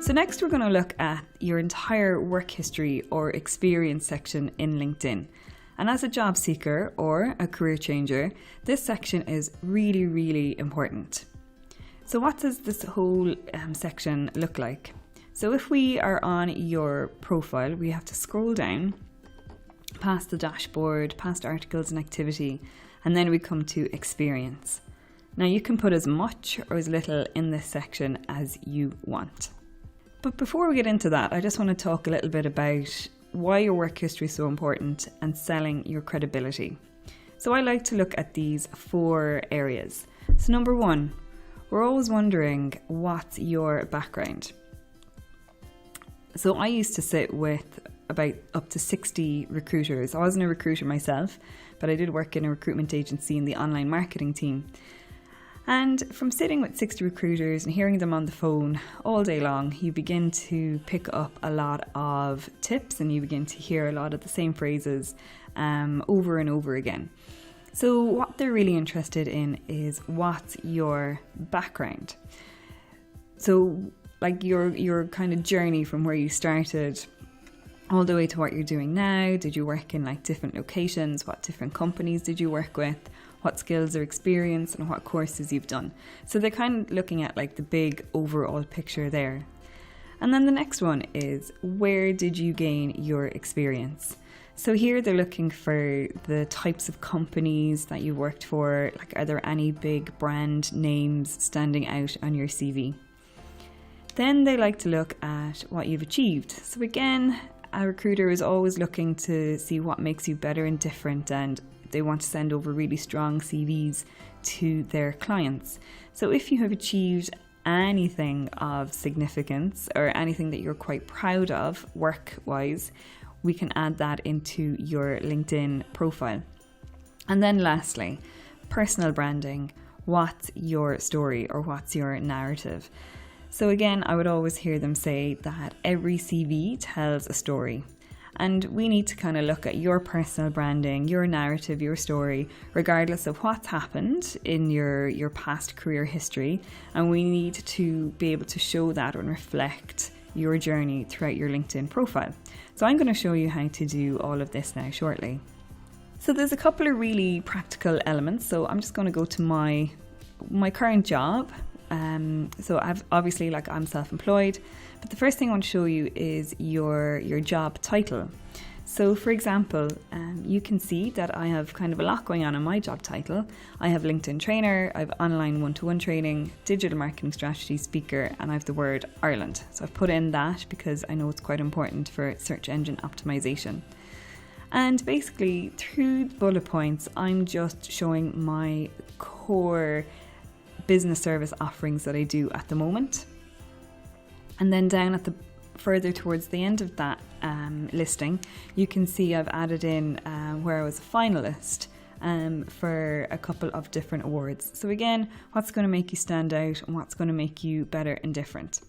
So next we're going to look at your entire work history or experience section in LinkedIn. And as a job seeker or a career changer, this section is really, really important. So what does this whole section look like? So if we are on your profile, we have to scroll down past the dashboard, past articles and activity, and then we come to experience. Now you can put as much or as little in this section as you want. But before we get into that, I just want to talk a little bit about why your work history is so important and selling your credibility. So I like to look at these 4 areas. So number 1, we're always wondering what's your background. So I used to sit with about up to 60 recruiters. I wasn't a recruiter myself, but I did work in a recruitment agency in the online marketing team. And from sitting with 60 recruiters and hearing them on the phone all day long, you begin to pick up a lot of tips and you begin to hear a lot of the same phrases over and over again. So what they're really interested in is what's your background. So like your kind of journey from where you started all the way to what you're doing now. Did you work in like different locations? What different companies did you work with? What skills or experience and what courses you've done. So they're kind of looking at like the big overall picture there. And then the next one is, where did you gain your experience? So here they're looking for the types of companies that you worked for. Like, are there any big brand names standing out on your CV? Then they like to look at what you've achieved. So again, a recruiter is always looking to see what makes you better and different, and they want to send over really strong CVs to their clients. So if you have achieved anything of significance or anything that you're quite proud of work-wise, we can add that into your LinkedIn profile. And then lastly, personal branding. What's your story or what's your narrative? So again, I would always hear them say that every CV tells a story. And we need to kind of look at your personal branding, your narrative, your story, regardless of what's happened in your past career history. And we need to be able to show that and reflect your journey throughout your LinkedIn profile. So I'm going to show you how to do all of this now shortly. So there's a couple of really practical elements. So I'm just going to go to my current job. So I'm self-employed, but the first thing I want to show you is your job title. So for example, you can see that I have kind of a lot going on in my job title. I have LinkedIn trainer, I have online one-to-one training, digital marketing strategy speaker, and I have the word Ireland. So I've put in that because I know it's quite important for search engine optimization. And basically through the bullet points, I'm just showing my core business service offerings that I do at the moment. And then down at the further towards the end of that listing, you can see I've added in where I was a finalist for a couple of different awards. So again, what's going to make you stand out and what's going to make you better and different.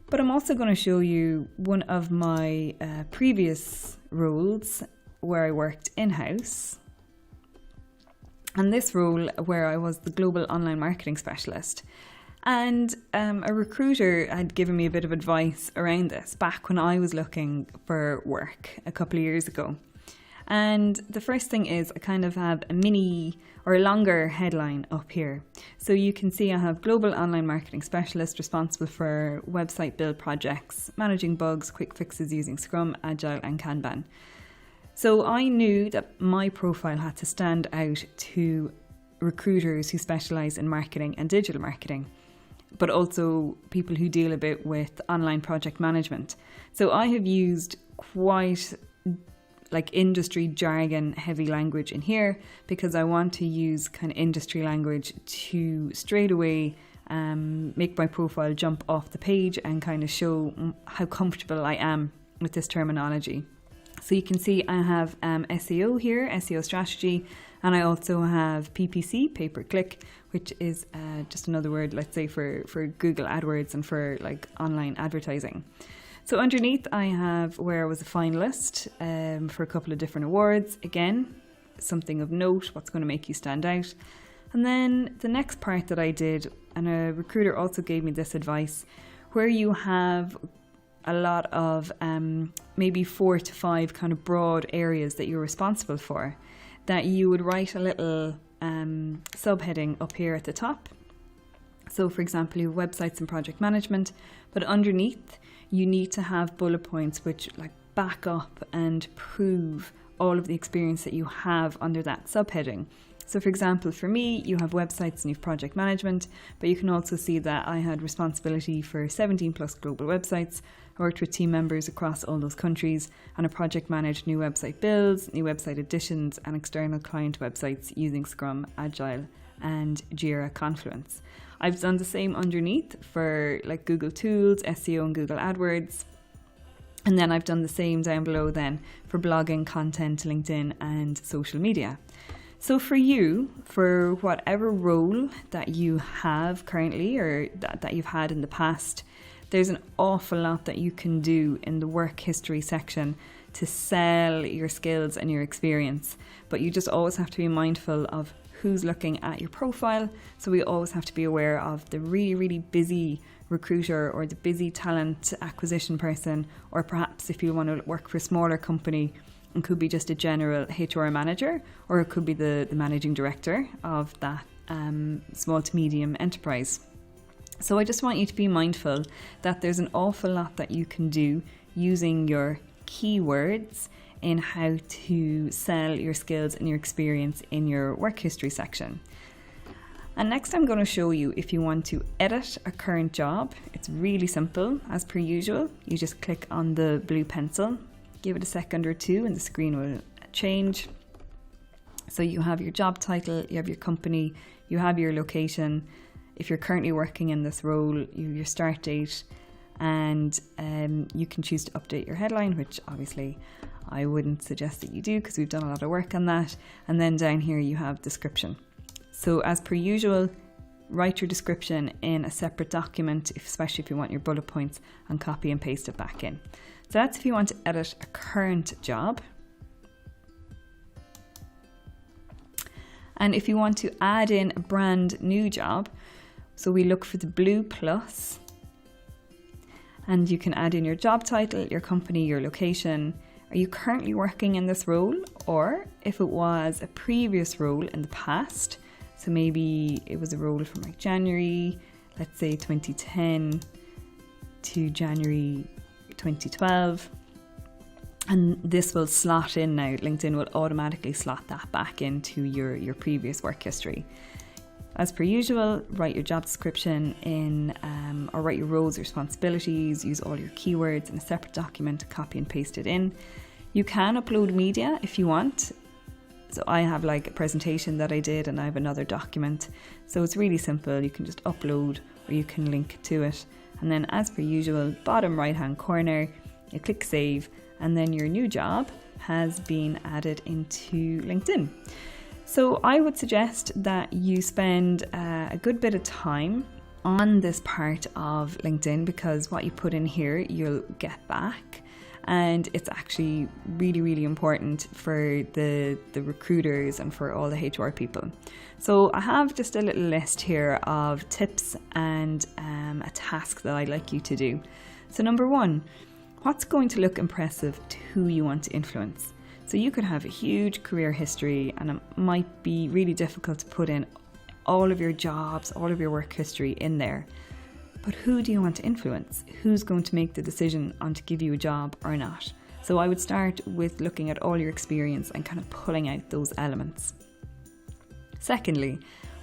But I'm also going to show you one of my previous roles where I worked in-house. And this role where I was the global online marketing specialist. And a recruiter had given me a bit of advice around this back when I was looking for work a couple of years ago. And the first thing is I kind of have a mini or a longer headline up here. So you can see I have global online marketing specialist responsible for website build projects, managing bugs, quick fixes using Scrum, Agile and Kanban. So I knew that my profile had to stand out to recruiters who specialize in marketing and digital marketing, but also people who deal a bit with online project management. So I have used quite like industry jargon heavy language in here because I want to use kind of industry language to straight away make my profile jump off the page and kind of show how comfortable I am with this terminology. So you can see I have SEO here, SEO strategy, and I also have PPC, pay-per-click, which is just another word, let's say, for Google AdWords and for like online advertising. So underneath I have where I was a finalist for a couple of different awards. Again, something of note, what's going to make you stand out. And then the next part that I did, and a recruiter also gave me this advice, where you have a lot of maybe 4 to 5 kind of broad areas that you're responsible for, that you would write a little subheading up here at the top. So for example, you have websites and project management, but underneath you need to have bullet points which like back up and prove all of the experience that you have under that subheading. So for example, for me, you have websites and you have project management, but you can also see that I had responsibility for 17 plus global websites. I worked with team members across all those countries, and I project managed new website builds, new website additions, and external client websites using Scrum, Agile, and Jira Confluence. I've done the same underneath for like Google Tools, SEO, and Google AdWords. And then I've done the same down below then for blogging, content, LinkedIn, and social media. So for you, for whatever role that you have currently or that you've had in the past, there's an awful lot that you can do in the work history section to sell your skills and your experience. But you just always have to be mindful of who's looking at your profile. So we always have to be aware of the really, really busy recruiter or the busy talent acquisition person, or perhaps if you want to work for a smaller company, it could be just a general HR manager, or it could be the managing director of that small to medium enterprise. So I just want you to be mindful that there's an awful lot that you can do using your keywords in how to sell your skills and your experience in your work history section. And next I'm going to show you if you want to edit a current job. It's really simple. As per usual, you just click on the blue pencil, give it a second or two and the screen will change. So you have your job title, you have your company, you have your location. If you're currently working in this role, you have your start date, and you can choose to update your headline, which obviously I wouldn't suggest that you do because we've done a lot of work on that. And then down here you have description. So as per usual, write your description in a separate document, especially if you want your bullet points, and copy and paste it back in. So that's if you want to edit a current job. And if you want to add in a brand new job, so we look for the blue plus, and you can add in your job title, your company, your location. Are you currently working in this role? Or if it was a previous role in the past, so maybe it was a role from like January, let's say 2010 to January 2012. And this will slot in now. LinkedIn will automatically slot that back into your previous work history. As per usual, write your job description in, or write your roles, responsibilities, use all your keywords in a separate document, copy and paste it in. You can upload media if you want. So I have like a presentation that I did and I have another document. So it's really simple. You can just upload or you can link to it. And then as per usual, bottom right hand corner, you click save, and then your new job has been added into LinkedIn. So I would suggest that you spend a good bit of time on this part of LinkedIn, because what you put in here, you'll get back. And it's actually really, really important for the recruiters and for all the HR people. So I have just a little list here of tips and a task that I'd like you to do. So number one, what's going to look impressive to who you want to influence? So you could have a huge career history and it might be really difficult to put in all of your jobs, all of your work history in there. But who do you want to influence? Who's going to make the decision on to give you a job or not? So I would start with looking at all your experience and kind of pulling out those elements. Secondly,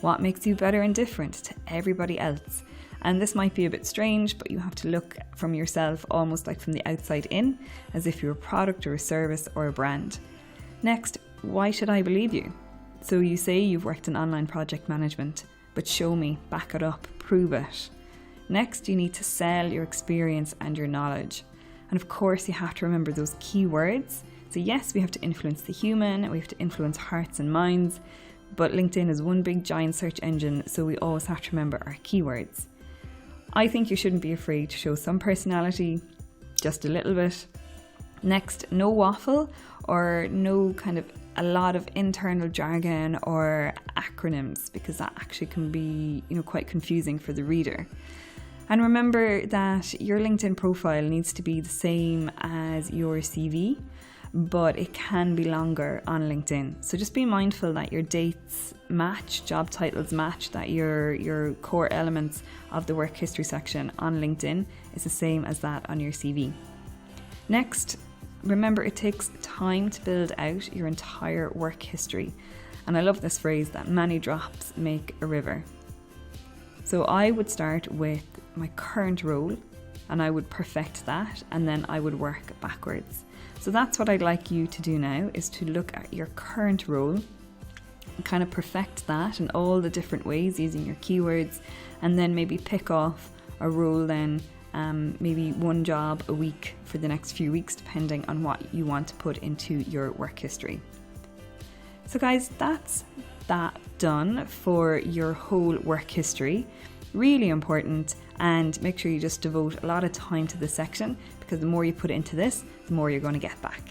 what makes you better and different to everybody else? And this might be a bit strange, but you have to look from yourself almost like from the outside in, as if you're a product or a service or a brand. Next, why should I believe you? So you say you've worked in online project management, but show me, back it up, prove it. Next, you need to sell your experience and your knowledge. And of course, you have to remember those keywords. So yes, we have to influence the human, we have to influence hearts and minds, but LinkedIn is one big giant search engine, so we always have to remember our keywords. I think you shouldn't be afraid to show some personality, just a little bit. Next, no waffle or no kind of a lot of internal jargon or acronyms, because that actually can be, quite confusing for the reader. And remember that your LinkedIn profile needs to be the same as your CV, but it can be longer on LinkedIn. So just be mindful that your dates match, job titles match, that your core elements of the work history section on LinkedIn is the same as that on your CV. Next, remember it takes time to build out your entire work history. And I love this phrase that many drops make a river. So I would start with my current role and I would perfect that, and then I would work backwards. So that's what I'd like you to do now, is to look at your current role and kind of perfect that in all the different ways using your keywords, and then maybe pick off a role then, maybe one job a week for the next few weeks, depending on what you want to put into your work history. So guys, that's that done for your whole work history. Really important, and make sure you just devote a lot of time to this section, because the more you put into this, the more you're going to get back.